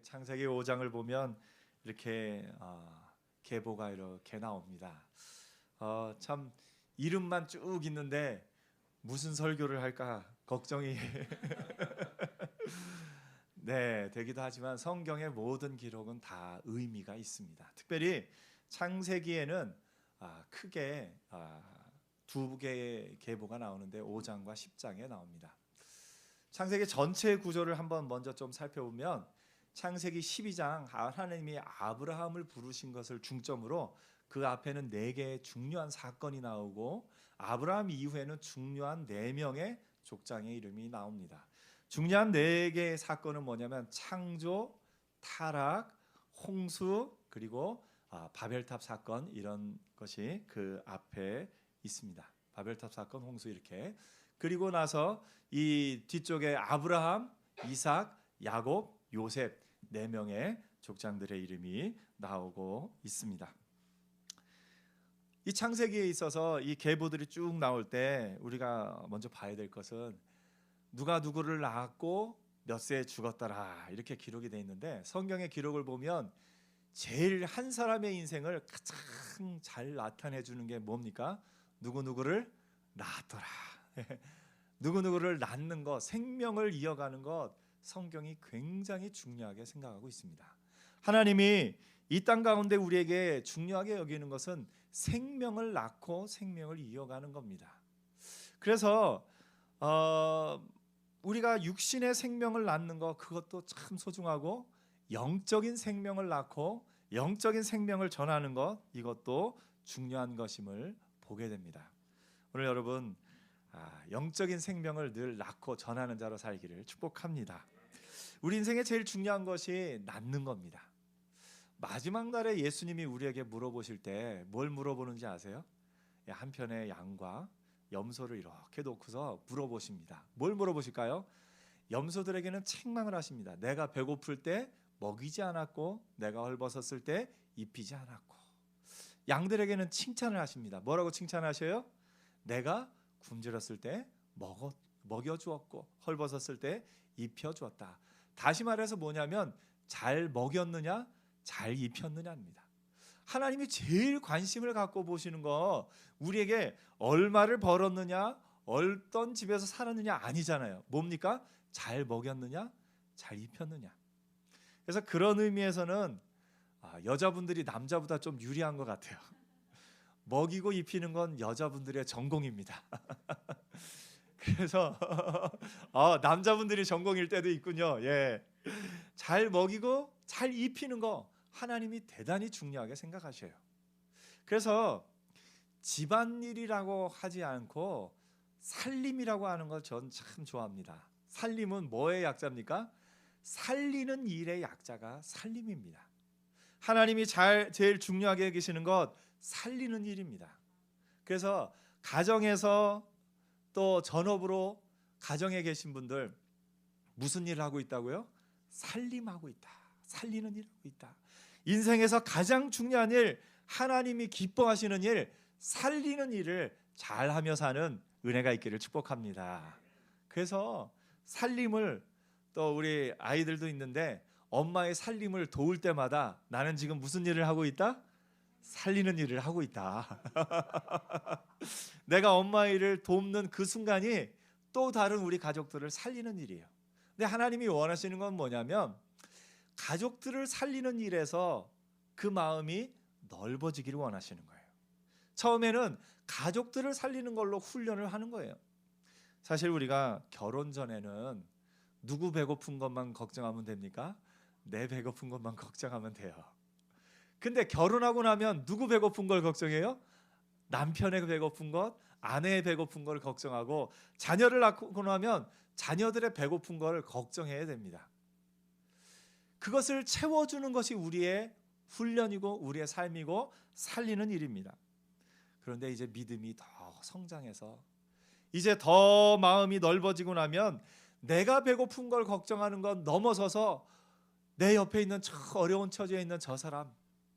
창세기 5장을 보면 이렇게 계보가 이렇게 나옵니다. 참 이름만 쭉 있는데 무슨 설교를 할까 걱정이 네, 되기도 하지만 성경의 모든 기록은 다 의미가 있습니다. 특별히 창세기에는 크게 두 개의 계보가 나오는데 5장과 10장에 나옵니다. 창세기 전체 구조를 한번 먼저 좀 살펴보면 창세기 12장 하나님이 아브라함을 부르신 것을 중점으로 그 앞에는 4개의 중요한 사건이 나오고 아브라함 이후에는 중요한 4명의 족장의 이름이 나옵니다. 중요한 4개의 사건은 뭐냐면 창조, 타락, 홍수 그리고 바벨탑 사건 이런 것이 그 앞에 있습니다. 바벨탑 사건, 홍수 이렇게. 그리고 나서 이 뒤쪽에 아브라함, 이삭, 야곱, 요셉 4명의 족장들의 이름이 나오고 있습니다. 이 창세기에 있어서 이 계보들이 쭉 나올 때 우리가 먼저 봐야 될 것은 누가 누구를 낳았고 몇 세에 죽었더라 이렇게 기록이 되어 있는데 성경의 기록을 보면 제일 한 사람의 인생을 가장 잘 나타내 주는 게 뭡니까? 누구누구를 낳았더라. 누구누구를 낳는 것, 생명을 이어가는 것 성경이 굉장히 중요하게 생각하고 있습니다. 하나님이 이 땅 가운데 우리에게 중요하게 여기는 것은 생명을 낳고 생명을 이어가는 겁니다. 그래서 우리가 육신의 생명을 낳는 것 그것도 참 소중하고 영적인 생명을 낳고 영적인 생명을 전하는 것 이것도 중요한 것임을 보게 됩니다. 오늘 여러분 영적인 생명을 늘 낳고 전하는 자로 살기를 축복합니다. 우리 인생에 제일 중요한 것이 낳는 겁니다. 마지막 날에 예수님이 우리에게 물어보실 때 뭘 물어보는지 아세요? 한 편의 양과 염소를 이렇게 놓고서 물어보십니다. 뭘 물어보실까요? 염소들에게는 책망을 하십니다. 내가 배고플 때 먹이지 않았고 내가 헐벗었을 때 입히지 않았고. 양들에게는 칭찬을 하십니다. 뭐라고 칭찬하셔요? 내가 굶주렸을 때 먹여주었고 헐벗었을 때 입혀주었다. 다시 말해서 뭐냐면 잘 먹였느냐 잘 입혔느냐입니다. 하나님이 제일 관심을 갖고 보시는 거 우리에게 얼마를 벌었느냐 어떤 집에서 살았느냐 아니잖아요. 뭡니까? 잘 먹였느냐 잘 입혔느냐. 그래서 그런 의미에서는 여자분들이 남자보다 좀 유리한 것 같아요. 먹이고 입히는 건 여자분들의 전공입니다. 그래서 남자분들이 전공일 때도 있군요. 예, 잘 먹이고 잘 입히는 거 하나님이 대단히 중요하게 생각하셔요. 그래서 집안일이라고 하지 않고 살림이라고 하는 걸 전 참 좋아합니다. 살림은 뭐의 약자입니까? 살리는 일의 약자가 살림입니다. 하나님이 제일 중요하게 여기시는 것 살리는 일입니다. 그래서 가정에서 또 전업으로 가정에 계신 분들 무슨 일을 하고 있다고요? 살림하고 있다. 살리는 일을 하고 있다. 인생에서 가장 중요한 일, 하나님이 기뻐하시는 일, 살리는 일을 잘하며 사는 은혜가 있기를 축복합니다. 그래서 살림을 또 우리 아이들도 있는데 엄마의 살림을 도울 때마다 나는 지금 무슨 일을 하고 있다? 살리는 일을 하고 있다. 내가 엄마 일을 돕는 그 순간이 또 다른 우리 가족들을 살리는 일이에요. 근데 하나님이 원하시는 건 뭐냐면 가족들을 살리는 일에서 그 마음이 넓어지기를 원하시는 거예요. 처음에는 가족들을 살리는 걸로 훈련을 하는 거예요. 사실 우리가 결혼 전에는 누구 배고픈 것만 걱정하면 됩니까? 내 배고픈 것만 걱정하면 돼요. 근데 결혼하고 나면 누구 배고픈 걸 걱정해요? 남편의 배고픈 것, 아내의 배고픈 걸 걱정하고 자녀를 낳고 나면 자녀들의 배고픈 걸 걱정해야 됩니다. 그것을 채워주는 것이 우리의 훈련이고 우리의 삶이고 살리는 일입니다. 그런데 이제 믿음이 더 성장해서 이제 더 마음이 넓어지고 나면 내가 배고픈 걸 걱정하는 건 넘어서서 내 옆에 있는 저 어려운 처지에 있는 저 사람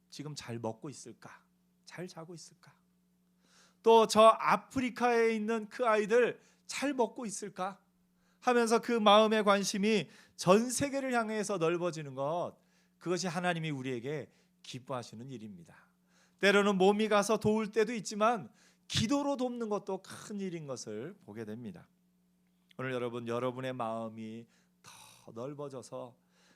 지금 잘 먹고 있을까? 잘 자고 있을까? 또 저 아프리카에 있는 그 아이들 잘 먹고 있을까? 하면서 그 마음의 관심이 전 세계를 향해서 넓어지는 것, 그것이 하나님이 우리에게 기뻐하시는 일입니다. 때로는 몸이 가서 도울 때도 있지만 기도로 돕는 것도 큰 일인 것을 보게 됩니다. 오늘 여러분의 마음이 더 넓어져서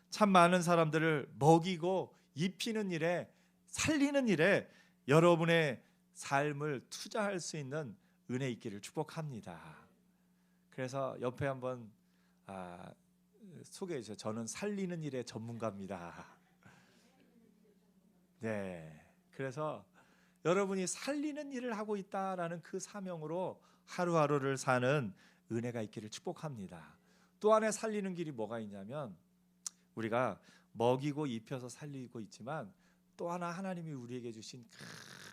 참 많은 사람들을 먹이고 입히는 일에, 살리는 일에 여러분의 삶을 투자할 수 있는 은혜 있기를 축복합니다. 그래서 옆에 한번 소개해 주세요. 저는 살리는 일의 전문가입니다. 네, 그래서 여러분이 살리는 일을 하고 있다라는 그 사명으로 하루하루를 사는 은혜가 있기를 축복합니다. 또 하나 살리는 길이 뭐가 있냐면, 우리가 먹이고 입혀서 살리고 있지만 또 하나 하나님이 우리에게 주신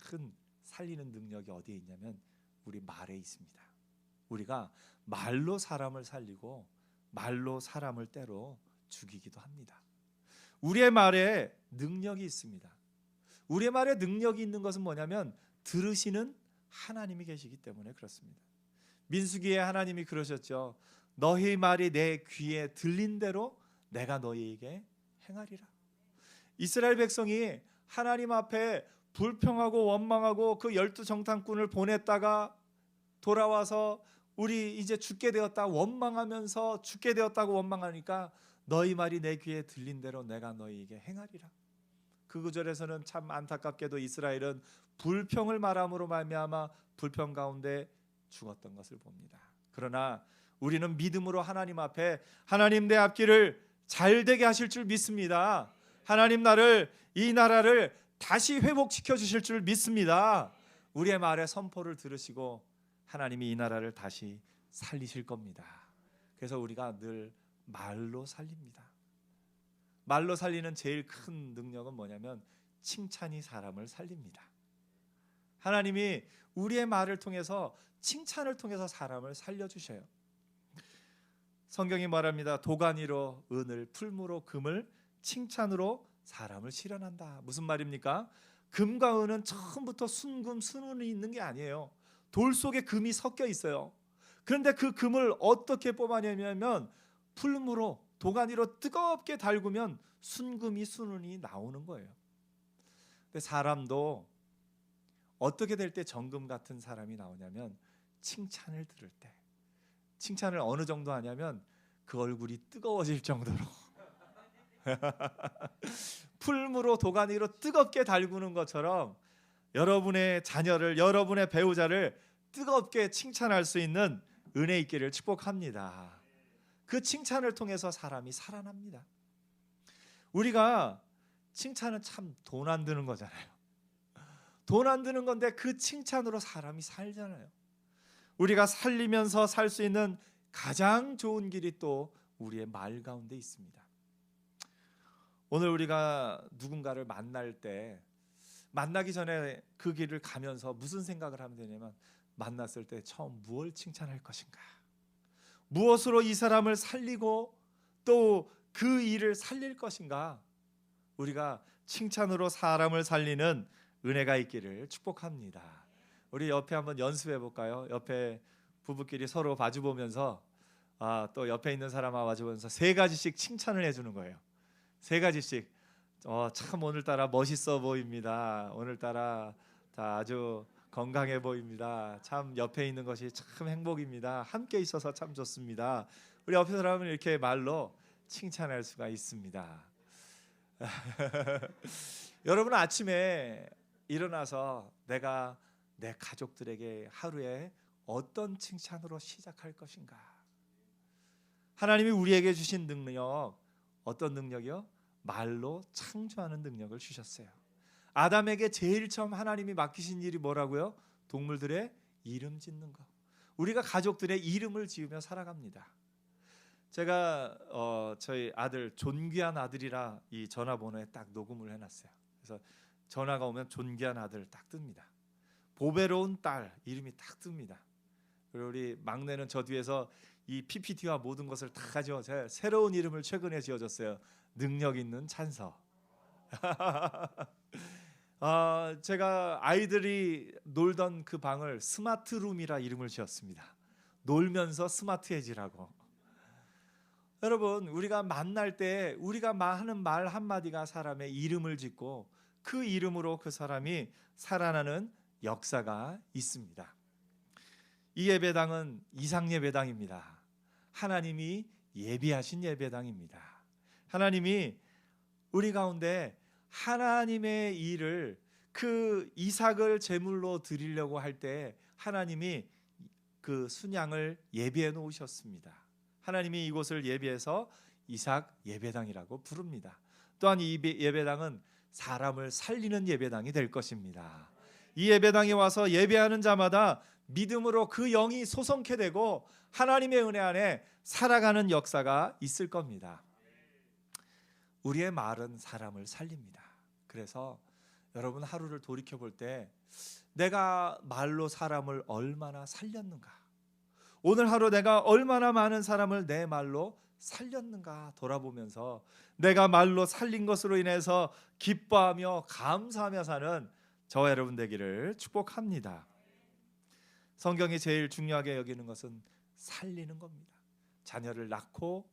큰 살리는 능력이 어디에 있냐면 우리 말에 있습니다. 우리가 말로 사람을 살리고 말로 사람을 때로 죽이기도 합니다. 우리의 말에 능력이 있습니다. 우리의 말에 능력이 있는 것은 뭐냐면 들으시는 하나님이 계시기 때문에 그렇습니다. 민수기에 하나님이 그러셨죠. 너희 말이 내 귀에 들린 대로 내가 너희에게 행하리라. 이스라엘 백성이 하나님 앞에 불평하고 원망하고 그 12정탐꾼을 보냈다가 돌아와서 우리 이제 죽게 되었다 원망하면서, 죽게 되었다고 원망하니까 너희 말이 내 귀에 들린 대로 내가 너희에게 행하리라. 그 구절에서는 참 안타깝게도 이스라엘은 불평을 말함으로 말미암아 불평 가운데 죽었던 것을 봅니다. 그러나 우리는 믿음으로 하나님 앞에, 하나님 내 앞길을 잘 되게 하실 줄 믿습니다. 하나님 이 나라를 다시 회복시켜 주실 줄 믿습니다. 우리의 말에 선포를 들으시고 하나님이 이 나라를 다시 살리실 겁니다. 그래서 우리가 늘 말로 살립니다. 말로 살리는 제일 큰 능력은 뭐냐면 칭찬이 사람을 살립니다. 하나님이 우리의 말을 통해서, 칭찬을 통해서 사람을 살려주셔요. 성경이 말합니다. 도가니로 은을, 풀무로 금을, 칭찬으로 사람을 실현한다. 무슨 말입니까? 금과 은은 처음부터 순금, 순은이 있는 게 아니에요. 돌 속에 금이 섞여 있어요. 그런데 그 금을 어떻게 뽑아내냐면 풀무로, 도가니로 뜨겁게 달구면 순금이, 순은이 나오는 거예요. 근데 사람도 어떻게 될 때 정금 같은 사람이 나오냐면 칭찬을 들을 때. 칭찬을 어느 정도 하냐면 그 얼굴이 뜨거워질 정도로 풀무로, 도가니로 뜨겁게 달구는 것처럼 여러분의 자녀를, 여러분의 배우자를 뜨겁게 칭찬할 수 있는 은혜 있기를 축복합니다. 그 칭찬을 통해서 사람이 살아납니다. 우리가 칭찬은 참 돈 안 드는 거잖아요. 돈 안 드는 건데 그 칭찬으로 사람이 살잖아요. 우리가 살리면서 살 수 있는 가장 좋은 길이 또 우리의 말 가운데 있습니다. 오늘 우리가 누군가를 만날 때, 만나기 전에 그 길을 가면서 무슨 생각을 하면 되냐면, 만났을 때 처음 무엇을 칭찬할 것인가, 무엇으로 이 사람을 살리고 또 그 일을 살릴 것인가. 우리가 칭찬으로 사람을 살리는 은혜가 있기를 축복합니다. 우리 옆에 한번 연습해 볼까요? 옆에 부부끼리 서로 마주보면서 또 옆에 있는 사람과 마주보면서 3가지씩 칭찬을 해주는 거예요. 3가지씩. 참 오늘따라 멋있어 보입니다. 오늘따라 아주 건강해 보입니다. 참 옆에 있는 것이 참 행복입니다. 함께 있어서 참 좋습니다. 우리 옆에 사람은 이렇게 말로 칭찬할 수가 있습니다. 여러분, 아침에 일어나서 내가 내 가족들에게 하루에 어떤 칭찬으로 시작할 것인가. 하나님이 우리에게 주신 능력, 어떤 능력이요? 말로 창조하는 능력을 주셨어요. 아담에게 제일 처음 하나님이 맡기신 일이 뭐라고요? 동물들의 이름 짓는 거. 우리가 가족들의 이름을 지으며 살아갑니다. 제가 저희 아들, 존귀한 아들이라 이 전화번호에 딱 녹음을 해놨어요. 그래서 전화가 오면 존귀한 아들 딱 뜹니다. 보배로운 딸 이름이 딱 뜹니다. 그리고 우리 막내는 저 뒤에서 이 PPT와 모든 것을 다 가지고, 제가 새로운 이름을 최근에 지어줬어요. 능력 있는 찬서. 제가 아이들이 놀던 그 방을 스마트룸이라 이름을 지었습니다. 놀면서 스마트해지라고. 여러분, 우리가 만날 때 우리가 하는 말 한마디가 사람의 이름을 짓고 그 이름으로 그 사람이 살아나는 역사가 있습니다. 이 예배당은 이상 예배당입니다. 하나님이 예비하신 예배당입니다. 하나님이 우리 가운데 하나님의 일을, 그 이삭을 제물로 드리려고 할 때 하나님이 그 순양을 예비해 놓으셨습니다. 하나님이 이곳을 예비해서 이삭 예배당이라고 부릅니다. 또한 이 예배당은 사람을 살리는 예배당이 될 것입니다. 이 예배당에 와서 예배하는 자마다 믿음으로 그 영이 솟성케 되고 하나님의 은혜 안에 살아가는 역사가 있을 겁니다. 우리의 말은 사람을 살립니다. 그래서 여러분, 하루를 돌이켜 볼 때 내가 말로 사람을 얼마나 살렸는가, 오늘 하루 내가 얼마나 많은 사람을 내 말로 살렸는가 돌아보면서 내가 말로 살린 것으로 인해서 기뻐하며 감사하며 사는 저와 여러분 되기를 축복합니다. 성경이 제일 중요하게 여기는 것은 살리는 겁니다. 자녀를 낳고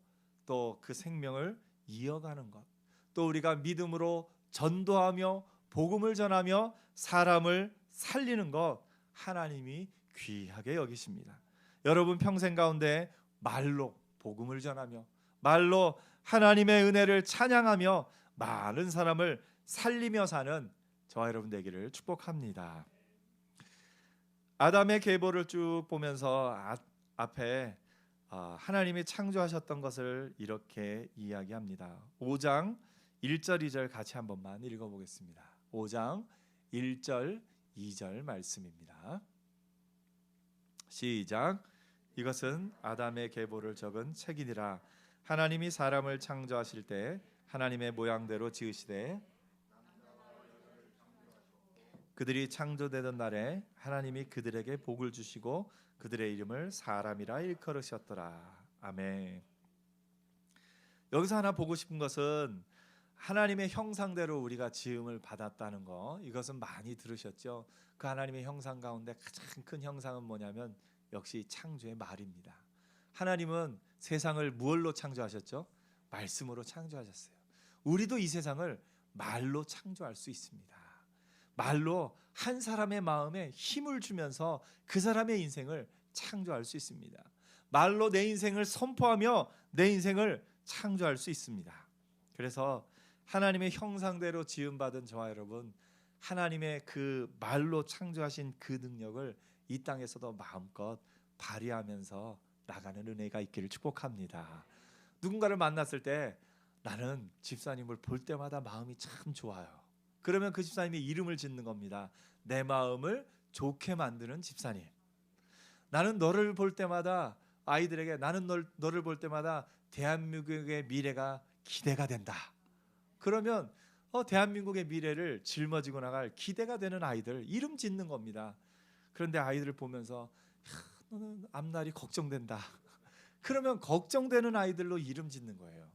또 그 생명을 이어가는 것, 또 우리가 믿음으로 전도하며 복음을 전하며 사람을 살리는 것, 하나님이 귀하게 여기십니다. 여러분 평생 가운데 말로 복음을 전하며 말로 하나님의 은혜를 찬양하며 많은 사람을 살리며 사는 저와 여러분 되기를 축복합니다. 아담의 계보를 쭉 보면서 앞에 하나님이 창조하셨던 것을 이렇게 이야기합니다. 5장 1절 2절 같이 한 번만 읽어보겠습니다. 5장 1절 2절 말씀입니다. 시작. 이것은 아담의 계보를 적은 책이니라. 하나님이 사람을 창조하실 때 하나님의 모양대로 지으시되 그들이 창조되던 날에 하나님이 그들에게 복을 주시고 그들의 이름을 사람이라 일컬으셨더라. 아멘. 여기서 하나 보고 싶은 것은 하나님의 형상대로 우리가 지음을 받았다는 거, 이것은 많이 들으셨죠. 그 하나님의 형상 가운데 가장 큰 형상은 뭐냐면 역시 창조의 말입니다. 하나님은 세상을 무엇로 창조하셨죠? 말씀으로 창조하셨어요. 우리도 이 세상을 말로 창조할 수 있습니다. 말로 한 사람의 마음에 힘을 주면서 그 사람의 인생을 창조할 수 있습니다. 말로 내 인생을 선포하며 내 인생을 창조할 수 있습니다. 그래서 하나님의 형상대로 지음받은 저와 여러분, 하나님의 그 말로 창조하신 그 능력을 이 땅에서도 마음껏 발휘하면서 나가는 은혜가 있기를 축복합니다. 누군가를 만났을 때 나는 집사님을 볼 때마다 마음이 참 좋아요. 그러면 그 집사님이 이름을 짓는 겁니다. 내 마음을 좋게 만드는 집사님. 나는 너를 볼 때마다, 아이들에게 나는 너를 볼 때마다 대한민국의 미래가 기대가 된다. 그러면 대한민국의 미래를 짊어지고 나갈 기대가 되는 아이들 이름 짓는 겁니다. 그런데 아이들을 보면서 너는 앞날이 걱정된다. 그러면 걱정되는 아이들로 이름 짓는 거예요.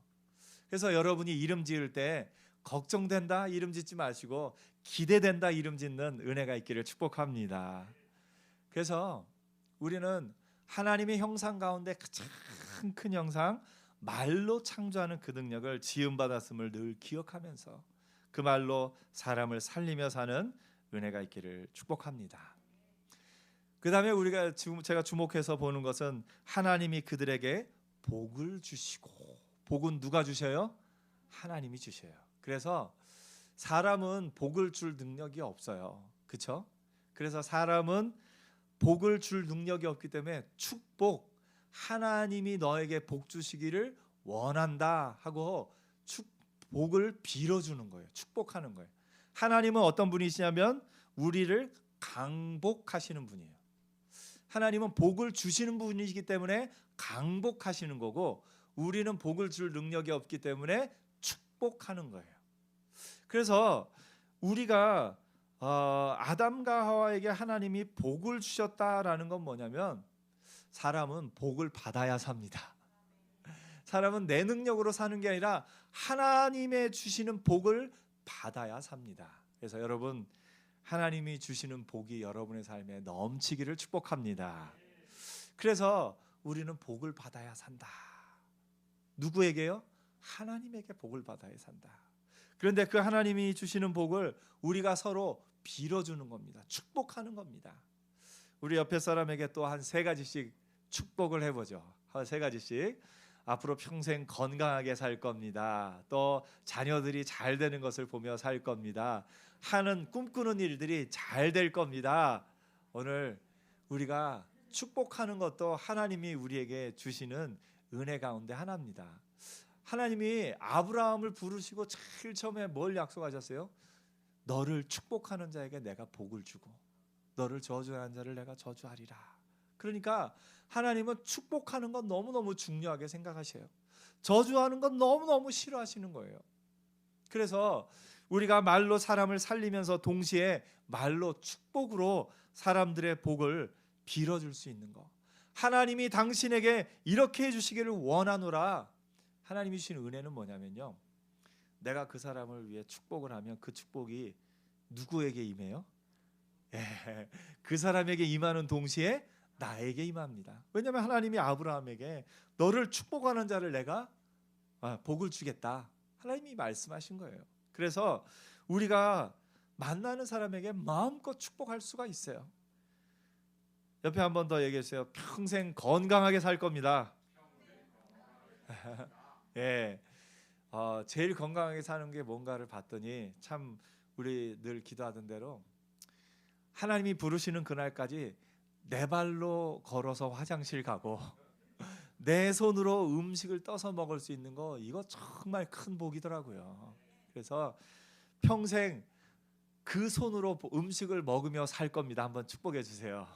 그래서 여러분이 이름 지을 때 걱정된다 이름 짓지 마시고 기대된다 이름 짓는 은혜가 있기를 축복합니다. 그래서 우리는 하나님의 형상 가운데 가장 큰 형상, 말로 창조하는 그 능력을 지음받았음을 늘 기억하면서 그 말로 사람을 살리며 사는 은혜가 있기를 축복합니다. 그 다음에 제가 주목해서 보는 것은 하나님이 그들에게 복을 주시고, 복은 누가 주셔요? 하나님이 주셔요. 그래서 사람은 복을 줄 능력이 없어요. 그렇죠? 그래서 사람은 복을 줄 능력이 없기 때문에 축복, 하나님이 너에게 복 주시기를 원한다 하고 복을 빌어주는 거예요. 축복하는 거예요. 하나님은 어떤 분이시냐면 우리를 강복하시는 분이에요. 하나님은 복을 주시는 분이시기 때문에 강복하시는 거고, 우리는 복을 줄 능력이 없기 때문에 축복하는 거예요. 그래서 우리가 아담과 하와에게 하나님이 복을 주셨다라는 건 뭐냐면, 사람은 복을 받아야 삽니다. 사람은 내 능력으로 사는 게 아니라 하나님의 주시는 복을 받아야 삽니다. 그래서 여러분, 하나님이 주시는 복이 여러분의 삶에 넘치기를 축복합니다. 그래서 우리는 복을 받아야 산다. 누구에게요? 하나님에게 복을 받아야 산다. 그런데 그 하나님이 주시는 복을 우리가 서로 빌어주는 겁니다. 축복하는 겁니다. 우리 옆에 사람에게 또 한 3가지씩 축복을 해보죠. 한 3가지씩. 앞으로 평생 건강하게 살 겁니다. 또 자녀들이 잘 되는 것을 보며 살 겁니다. 하는 꿈꾸는 일들이 잘 될 겁니다. 오늘 우리가 축복하는 것도 하나님이 우리에게 주시는 은혜 가운데 하나입니다. 하나님이 아브라함을 부르시고 제일 처음에 뭘 약속하셨어요? 너를 축복하는 자에게 내가 복을 주고 너를 저주하는 자를 내가 저주하리라. 그러니까 하나님은 축복하는 건 너무너무 중요하게 생각하셔요. 저주하는 건 너무너무 싫어하시는 거예요. 그래서 우리가 말로 사람을 살리면서 동시에 말로 축복으로 사람들의 복을 빌어줄 수 있는 거. 하나님이 당신에게 이렇게 해주시기를 원하노라. 하나님이 주신 은혜는 뭐냐면요, 내가 그 사람을 위해 축복을 하면 그 축복이 누구에게 임해요? 그 사람에게 임하는 동시에 나에게 임합니다. 왜냐하면 하나님이 아브라함에게 너를 축복하는 자를 내가 복을 주겠다, 하나님이 말씀하신 거예요. 그래서 우리가 만나는 사람에게 마음껏 축복할 수가 있어요. 옆에 한 번 더 얘기해 주세요. 평생 건강하게 살 겁니다. 예, 제일 건강하게 사는 게 뭔가를 봤더니 참 우리 늘 기도하던 대로 하나님이 부르시는 그날까지 내 발로 걸어서 화장실 가고 내 손으로 음식을 떠서 먹을 수 있는 거, 이거 정말 큰 복이더라고요. 그래서 평생 그 손으로 음식을 먹으며 살 겁니다. 한번 축복해 주세요.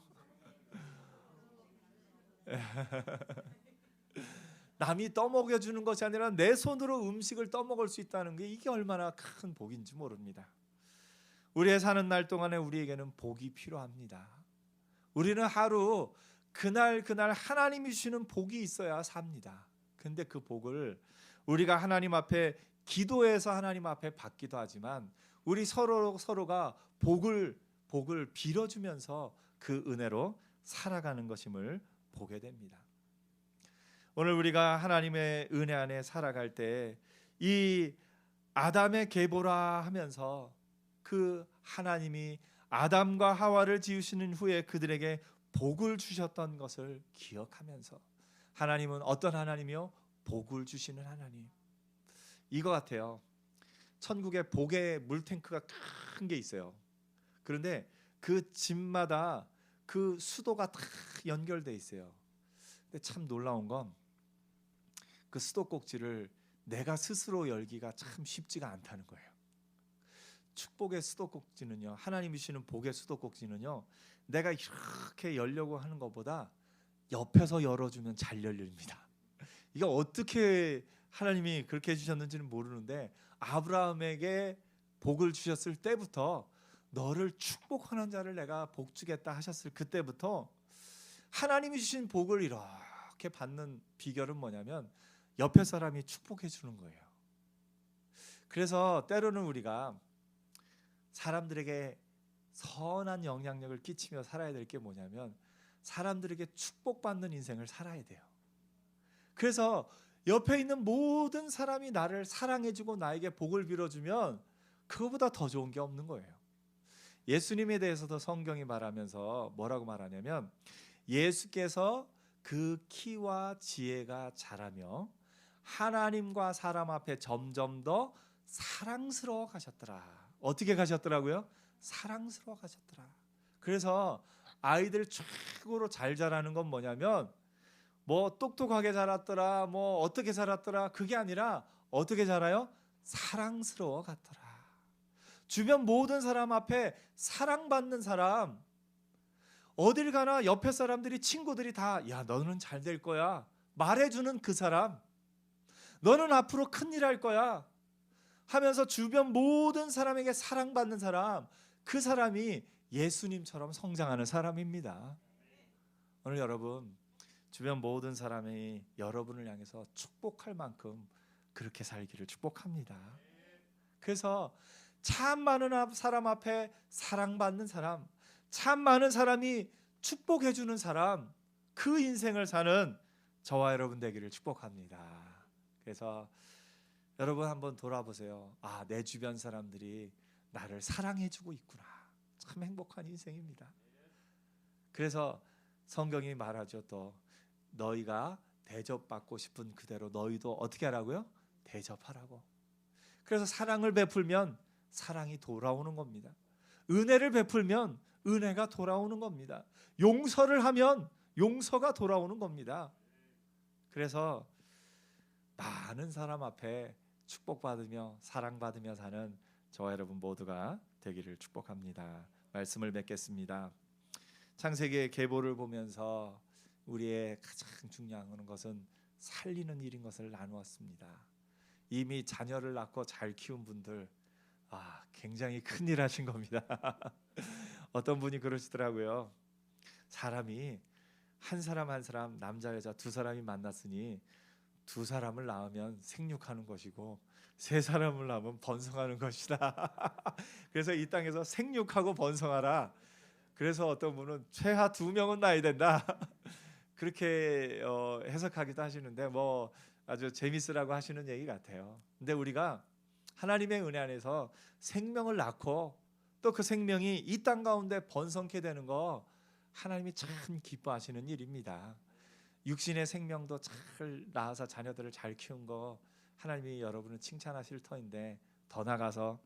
남이 떠먹여 주는 것이 아니라 내 손으로 음식을 떠먹을 수 있다는 게 이게 얼마나 큰 복인지 모릅니다. 우리의 사는 날 동안에 우리에게는 복이 필요합니다. 우리는 하루 그날 하나님이 주시는 복이 있어야 삽니다. 근데 그 복을 우리가 하나님 앞에 기도해서 하나님 앞에 받기도 하지만 우리 서로가 복을 빌어주면서 그 은혜로 살아가는 것임을 보게 됩니다. 오늘 우리가 하나님의 은혜 안에 살아갈 때 이 아담의 계보라 하면서 그 하나님이 아담과 하와를 지으시는 후에 그들에게 복을 주셨던 것을 기억하면서, 하나님은 어떤 하나님이요? 복을 주시는 하나님. 이거 같아요. 천국에 복의 물탱크가 큰 게 있어요. 그런데 그 집마다 그 수도가 다 연결돼 있어요. 근데 참 놀라운 건 그 수도꼭지를 내가 스스로 열기가 참 쉽지가 않다는 거예요. 축복의 수도꼭지는요, 하나님이 주시는 복의 수도꼭지는요, 내가 이렇게 열려고 하는 것보다 옆에서 열어주면 잘 열립니다. 이게 어떻게 하나님이 그렇게 해주셨는지는 모르는데 아브라함에게 복을 주셨을 때부터 너를 축복하는 자를 내가 복 주겠다 하셨을 그때부터 하나님이 주신 복을 이렇게 받는 비결은 뭐냐면 옆에 사람이 축복해 주는 거예요. 그래서 때로는 우리가 사람들에게 선한 영향력을 끼치며 살아야 될 게 뭐냐면 사람들에게 축복받는 인생을 살아야 돼요. 그래서 옆에 있는 모든 사람이 나를 사랑해주고 나에게 복을 빌어주면 그거보다 더 좋은 게 없는 거예요. 예수님에 대해서도 성경이 말하면서 뭐라고 말하냐면 예수께서 그 키와 지혜가 자라며 하나님과 사람 앞에 점점 더 사랑스러워 가셨더라. 어떻게 가셨더라고요? 사랑스러워 가셨더라. 그래서 아이들 최고로 잘 자라는 건 뭐냐면 뭐 똑똑하게 자랐더라, 뭐 어떻게 자랐더라, 그게 아니라 어떻게 자라요? 사랑스러워 갔더라. 주변 모든 사람 앞에 사랑받는 사람, 어딜 가나 옆에 사람들이, 친구들이 다 야 너는 잘 될 거야 말해주는 그 사람, 너는 앞으로 큰일 할 거야 하면서 주변 모든 사람에게 사랑받는 사람, 그 사람이 예수님처럼 성장하는 사람입니다. 오늘 여러분 주변 모든 사람이 여러분을 향해서 축복할 만큼 그렇게 살기를 축복합니다. 그래서 참 많은 사람 앞에 사랑받는 사람, 참 많은 사람이 축복해 주는 사람, 그 인생을 사는 저와 여러분 되기를 축복합니다. 그래서 여러분 한번 돌아보세요. 아, 내 주변 사람들이 나를 사랑해주고 있구나. 참 행복한 인생입니다. 그래서 성경이 말하죠. 또 너희가 대접받고 싶은 그대로 너희도 어떻게 하라고요? 대접하라고. 그래서 사랑을 베풀면 사랑이 돌아오는 겁니다. 은혜를 베풀면 은혜가 돌아오는 겁니다. 용서를 하면 용서가 돌아오는 겁니다. 그래서 많은 사람 앞에 축복받으며 사랑받으며 사는 저와 여러분 모두가 되기를 축복합니다. 말씀을 맺겠습니다. 창세기의 계보를 보면서 우리의 가장 중요한 것은 살리는 일인 것을 나누었습니다. 이미 자녀를 낳고 잘 키운 분들, 굉장히 큰일 하신 겁니다. 어떤 분이 그러시더라고요. 사람이 한 사람 한 사람, 남자 여자 두 사람이 만났으니 두 사람을 낳으면 생육하는 것이고 세 사람을 낳으면 번성하는 것이다. 그래서 이 땅에서 생육하고 번성하라. 그래서 어떤 분은 최하 2명은 낳아야 된다. 그렇게 해석하기도 하시는데 뭐 아주 재밌으라고 하시는 얘기 같아요. 근데 우리가 하나님의 은혜 안에서 생명을 낳고 또 그 생명이 이 땅 가운데 번성케 되는 거 하나님이 참 기뻐하시는 일입니다. 육신의 생명도 잘 낳아서 자녀들을 잘 키운 거 하나님이 여러분을 칭찬하실 터인데 더 나가서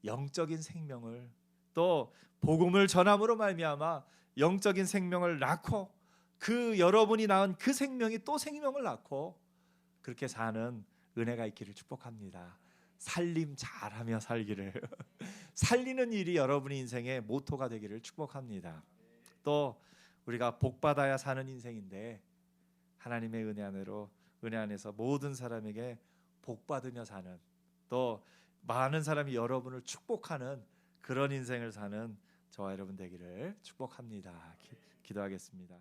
영적인 생명을 또 복음을 전함으로 말미암아 영적인 생명을 낳고 그 여러분이 낳은 그 생명이 또 생명을 낳고 그렇게 사는 은혜가 있기를 축복합니다. 살림 잘하며 살기를 살리는 일이 여러분의 인생의 모토가 되기를 축복합니다. 또 우리가 복받아야 사는 인생인데 하나님의 은혜 안에서 모든 사람에게 복받으며 사는 또 많은 사람이 여러분을 축복하는 그런 인생을 사는 저와 여러분 되기를 축복합니다. 기도하겠습니다.